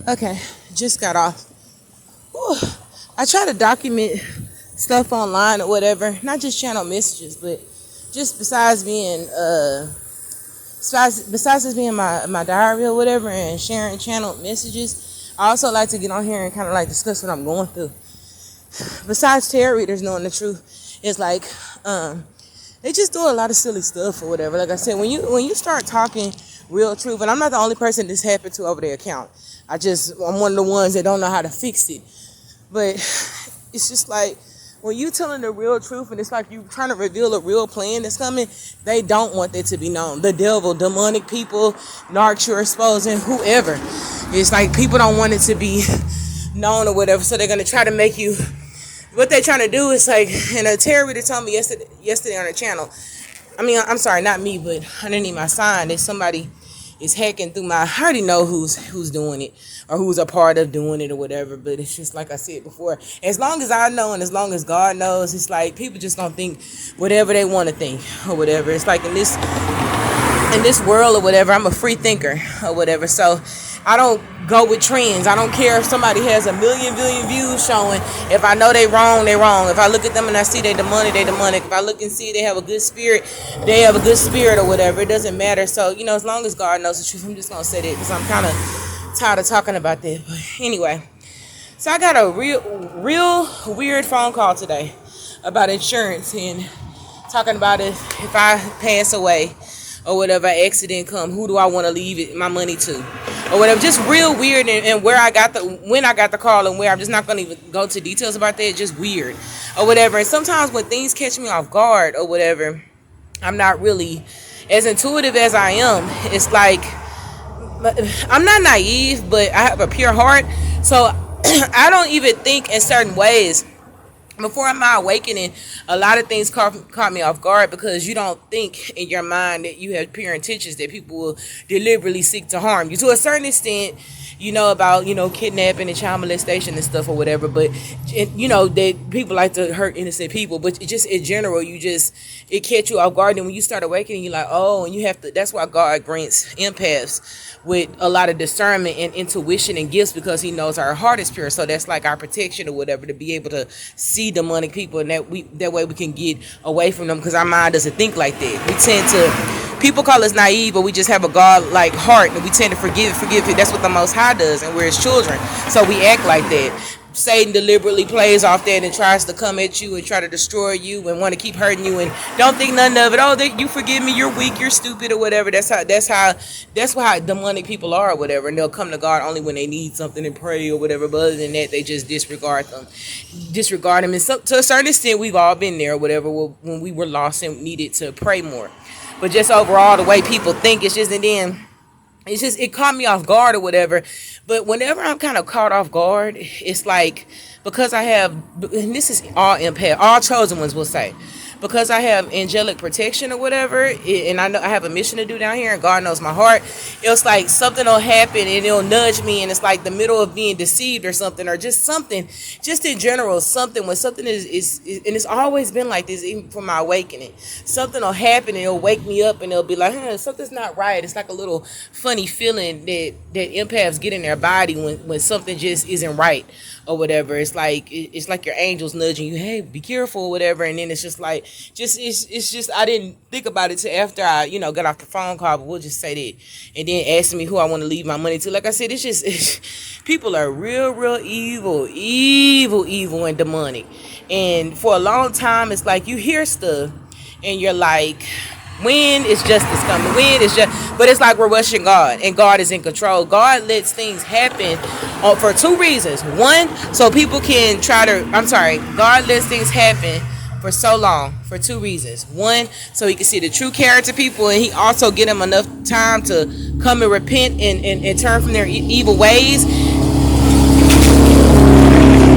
Okay, just got off. Whew. I try to document stuff online or whatever, not just channel messages, but just besides this being my diary or whatever and sharing channel messages, I also like to get on here and kind of like discuss what I'm going through. Besides tarot readers knowing the truth, it's like they just do a lot of silly stuff or whatever. Like I said, when you start talking real truth, and I'm not the only person this happened to over their account. I'm one of the ones that don't know how to fix it. But it's just like when you telling the real truth and it's like you trying to reveal a real plan that's coming, they don't want that to be known. The devil, demonic people, narcs you're exposing, whoever. It's like people don't want it to be known or whatever, so they're gonna try to make you. What they're trying to do is like, and a tarot reader told me yesterday on the channel. I mean, I'm sorry, not me, but underneath my sign, that somebody is hacking through I already know who's doing it or who's a part of doing it or whatever. But it's just like I said before, as long as I know and as long as God knows, it's like people just don't think whatever they want to think or whatever. It's like in this world or whatever, I'm a free thinker or whatever. So I don't go with trends. I don't care if somebody has a million views showing. If I know they wrong, they wrong. If I look at them and I see they demonic, they demonic. If I look and see they have a good spirit, they have a good spirit or whatever. It doesn't matter. So, as long as God knows the truth, I'm just going to say that because I'm kind of tired of talking about that. But anyway, so I got a real weird phone call today about insurance and talking about if I pass away or whatever, accident come, who do I want to leave my money to or whatever. Just real weird. And when I got the call and where, I'm just not going to even go to details about that. Just weird or whatever. And sometimes when things catch me off guard or whatever, I'm not really as intuitive as I am. It's like I'm not naive, but I have a pure heart, so I don't even think in certain ways. Before my awakening, a lot of things caught me off guard because you don't think in your mind that you have pure intentions, that people will deliberately seek to harm you. To a certain extent, about, kidnapping and child molestation and stuff or whatever, but, that people like to hurt innocent people, but just in general, it catch you off guard. And when you start awakening, you're like, oh, and you have to, that's why God grants empaths with a lot of discernment and intuition and gifts, because he knows our heart is pure. So that's like our protection or whatever, to be able to see demonic people, and that way we can get away from them, because our mind doesn't think like that. We tend to, people call us naive, but we just have a God-like heart, and we tend to forgive. That's what the Most High does, and we're his children, so we act like that. Satan deliberately plays off that and tries to come at you and try to destroy you and want to keep hurting you and don't think nothing of it. Oh, you forgive me, you're weak, you're stupid or whatever. That's how demonic people are or whatever. And they'll come to God only when they need something and pray or whatever. But other than that, they just disregard them. And so, to a certain extent, we've all been there or whatever when we were lost and needed to pray more. But just overall, the way people think, it caught me off guard or whatever. But whenever I'm kind of caught off guard, it's like, because I have, and this is all empath, all chosen ones will say, because I have angelic protection or whatever, and I know I have a mission to do down here, and God knows my heart, it's like something will happen and it'll nudge me, and it's like the middle of being deceived or something, or just something, just in general, something, when something is and it's always been like this, even from my awakening, something will happen and it'll wake me up and it'll be like, something's not right. It's like a little funny feeling that empaths get in their body when something just isn't right or whatever. It's like your angels nudging you, hey, be careful or whatever. And then it's just like, it's just I didn't think about it till after I got off the phone call, but we'll just say that. And then asking me who I want to leave my money to. Like I said, people are real evil and demonic. And for a long time, it's like you hear stuff and you're like, when is justice coming? But it's like we're rushing God, and God is in control. God lets things happen for two reasons. One, so people can God lets things happen for so long for two reasons. One, so he can see the true character people, and he also get them enough time to come and repent and turn from their evil ways.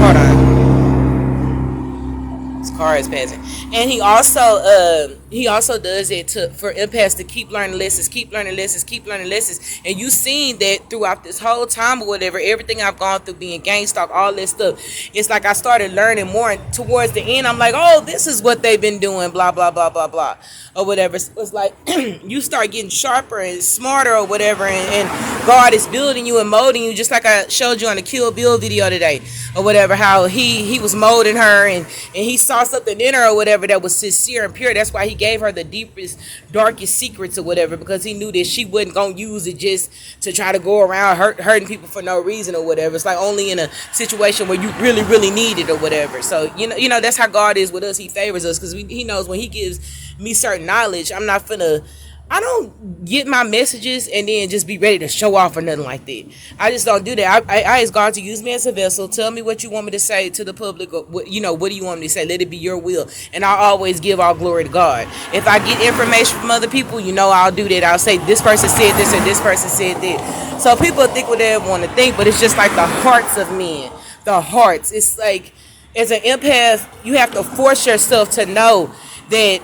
Hold on. This car is passing. And he also he also does it to for empaths to keep learning lessons, keep learning lessons, keep learning lessons. And you seen that throughout this whole time or whatever, everything I've gone through, being gang stalked, all this stuff. It's like I started learning more, and towards the end, I'm like, oh, this is what they've been doing, blah blah blah blah blah, or whatever. So it's like you start getting sharper and smarter or whatever, and God is building you and molding you, just like I showed you on the Kill Bill video today, or whatever. How he was molding her, and he saw something in her or whatever that was sincere and pure. That's why he gave her the deepest, darkest secrets or whatever, because he knew that she wasn't gonna use it just to try to go around hurting people for no reason or whatever. It's like only in a situation where you really, really need it or whatever. So you know that's how God is with us. He favors us because he knows when he gives me certain knowledge, I don't get my messages and then just be ready to show off or nothing like that. I just don't do that. I ask God to use me as a vessel. Tell me what you want me to say to the public. Or what do you want me to say? Let it be your will. And I'll always give all glory to God. If I get information from other people, I'll do that. I'll say this person said this and this person said that. So people think what they want to think, but it's just like the hearts of men. The hearts. It's like, as an empath, you have to force yourself to know that,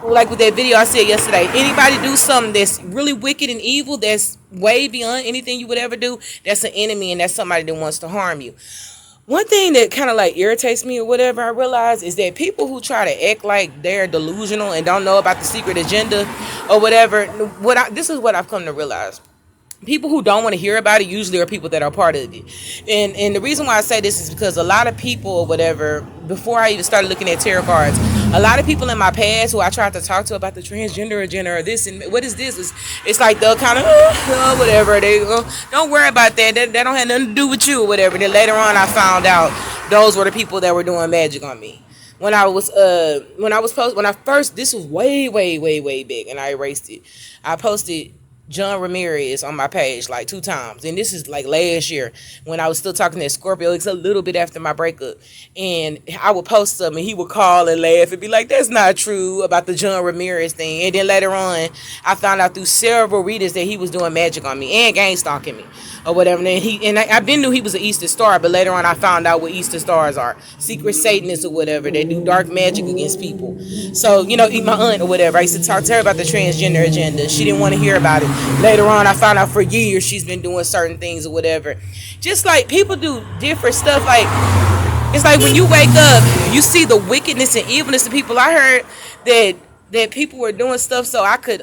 like with that video I said yesterday, anybody do something that's really wicked and evil, that's way beyond anything you would ever do, that's an enemy, and that's somebody that wants to harm you. One thing that kind of like irritates me or whatever, I realize, is that people who try to act like they're delusional and don't know about the secret agenda or whatever, this is what I've come to realize. People who don't want to hear about it usually are people that are part of it. And the reason why I say this is because a lot of people or whatever, before I even started looking at tarot cards, a lot of people in my past who I tried to talk to about the transgender agenda or this and what is this, it's like they'll kind of whatever, they don't worry about that don't have nothing to do with you or whatever. Then later on I found out those were the people that were doing magic on me. When I first, this was way big, and I erased it. I posted John Ramirez on my page like 2 times, and this is like last year when I was still talking to Scorpio. It's a little bit after my breakup, and I would post something and he would call and laugh and be like, that's not true about the John Ramirez thing. And then later on I found out through several readers that he was doing magic on me and gang stalking me or whatever. And I been knew he was an Easter Star, but later on I found out what Easter Stars are. Secret Satanists or whatever. They do dark magic against people. So, my aunt or whatever, I used to talk to her about the transgender agenda. She didn't want to hear about it. Later on I found out for years she's been doing certain things or whatever. Just like people do different stuff. Like, it's like when you wake up, you see the wickedness and evilness of people. I heard that people were doing stuff so I could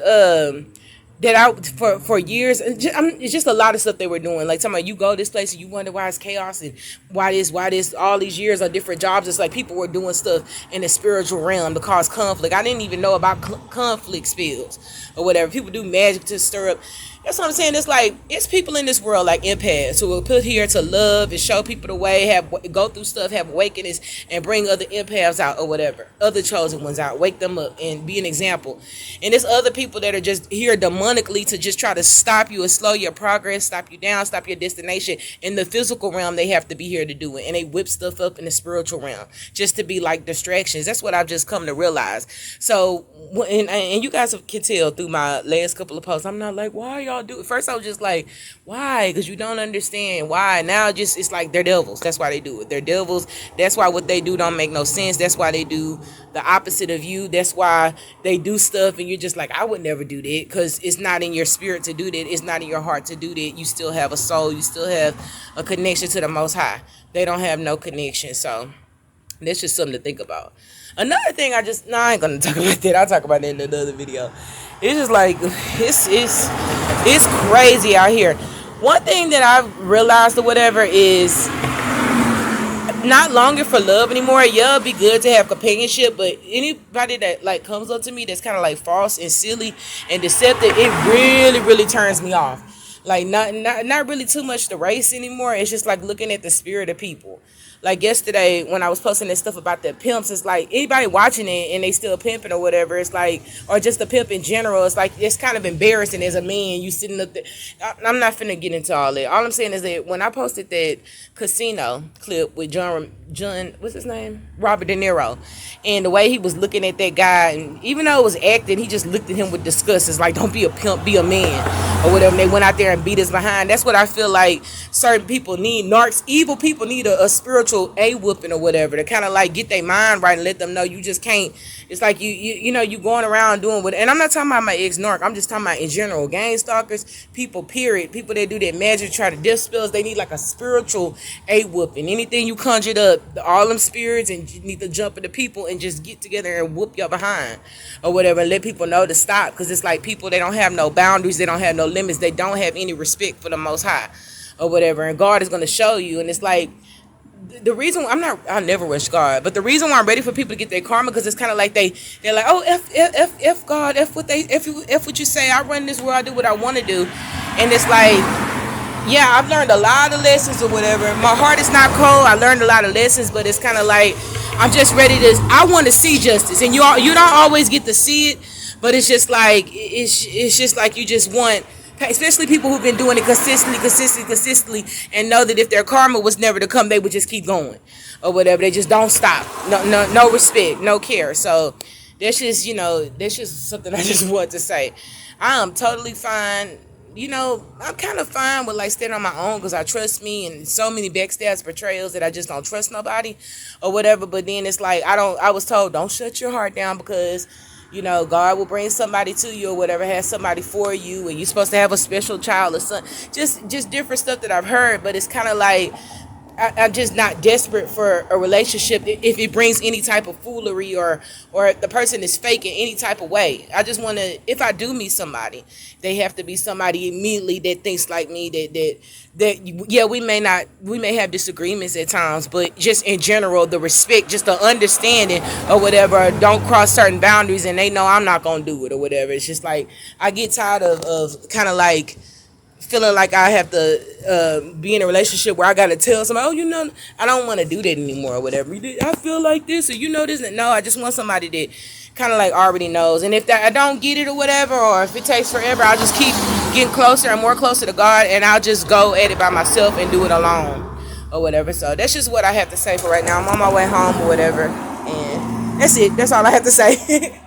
for years, it's just a lot of stuff they were doing. Like, talking about, you go this place and you wonder why it's chaos and why this all these years on different jobs. It's like people were doing stuff in the spiritual realm to cause conflict. I didn't even know about conflict spills or whatever. People do magic to stir up. That's what I'm saying. It's like, it's people in this world like empaths who will put here to love and show people the way, go through stuff, have awakenings, and bring other empaths out or whatever, other chosen ones out, wake them up and be an example. And there's other people that are just here demonically to just try to stop you and slow your progress, stop you down, stop your destination. In the physical realm, they have to be here to do it, and they whip stuff up in the spiritual realm just to be like distractions. That's what I've just come to realize. So, and you guys can tell through my last couple of posts, I'm not like, why y'all do it? First I was just like, why? Because you don't understand why. Now it's like they're devils. That's why they do it. They're devils. That's why what they do don't make no sense. That's why they do the opposite of you. That's why they do stuff and you're just like, I would never do that, because it's not in your spirit to do that. It's not in your heart to do that. You still have a soul. You still have a connection to the Most High. They don't have no connection. So that's just something to think about. Another thing I ain't gonna talk about that. I'll talk about that in another video. It's just like, it's crazy out here. One thing that I've realized or whatever is not longing for love anymore. Yeah, it'd be good to have companionship, but anybody that like comes up to me that's kind of like false and silly and deceptive, it really, really turns me off. Like, not really too much the race anymore. It's just like looking at the spirit of people. Like yesterday when I was posting this stuff about the pimps, it's like anybody watching it and they still pimping or whatever, it's like, or just the pimp in general, it's like, it's kind of embarrassing as a man. You sitting up there. I'm not finna get into all that. All I'm saying is that when I posted that casino clip with John, what's his name? Robert De Niro. And the way he was looking at that guy, and even though it was acting, he just looked at him with disgust. It's like, don't be a pimp, be a man, or whatever. And they went out there and beat us behind. That's what I feel like certain people need. Narcs, evil people need a spiritual spiritual a whooping or whatever, to kind of like get their mind right and let them know you just can't. It's like you know, you going around doing what, and I'm not talking about my ex narc, I'm just talking about in general gang stalkers, people period, people that do that magic, try to death spells. They need like a spiritual a whooping. Anything you conjured up, all them spirits, and you need to jump into people and just get together and whoop your behind or whatever, and let people know to stop, because it's like people, they don't have no boundaries, they don't have no limits, they don't have any respect for the Most High or whatever, and God is going to show you. And it's like, the reason I never wish God, but the reason why I'm ready for people to get their karma, because it's kind of like they're like, oh, f God, f what you say, I run this world, I do what I want to do. And it's like, yeah, I've learned a lot of lessons or whatever. My heart is not cold, I learned a lot of lessons, but it's kind of like, I'm just ready to, I want to see justice, and you don't always get to see it, but it's just like, it's just like you just want, especially people who've been doing it consistently, and know that if their karma was never to come, they would just keep going or whatever. They just don't stop. No respect, no care. So that's just, that's just something I just want to say. I am totally fine. I'm kind of fine with like standing on my own, because I trust me, and so many backstabs, betrayals, that I just don't trust nobody or whatever. But then it's like, I was told, don't shut your heart down, because God will bring somebody to you or whatever, has somebody for you, and you're supposed to have a special child or something. Just different stuff that I've heard, but it's kind of like, I'm just not desperate for a relationship if it brings any type of foolery, or the person is fake in any type of way. I just want to, if I do meet somebody, they have to be somebody immediately that thinks like me, that yeah, we may have disagreements at times, but just in general, the respect, just the understanding or whatever, don't cross certain boundaries, and they know I'm not going to do it or whatever. It's just like, I get tired of kind of like feeling like I have to be in a relationship where I got to tell somebody, oh, I don't want to do that anymore or whatever. I feel like this, or this. No, I just want somebody that kind of like already knows. And if I don't get it or whatever, or if it takes forever, I'll just keep getting closer and more closer to God, and I'll just go at it by myself and do it alone or whatever. So that's just what I have to say for right now. I'm on my way home or whatever, and that's it. That's all I have to say.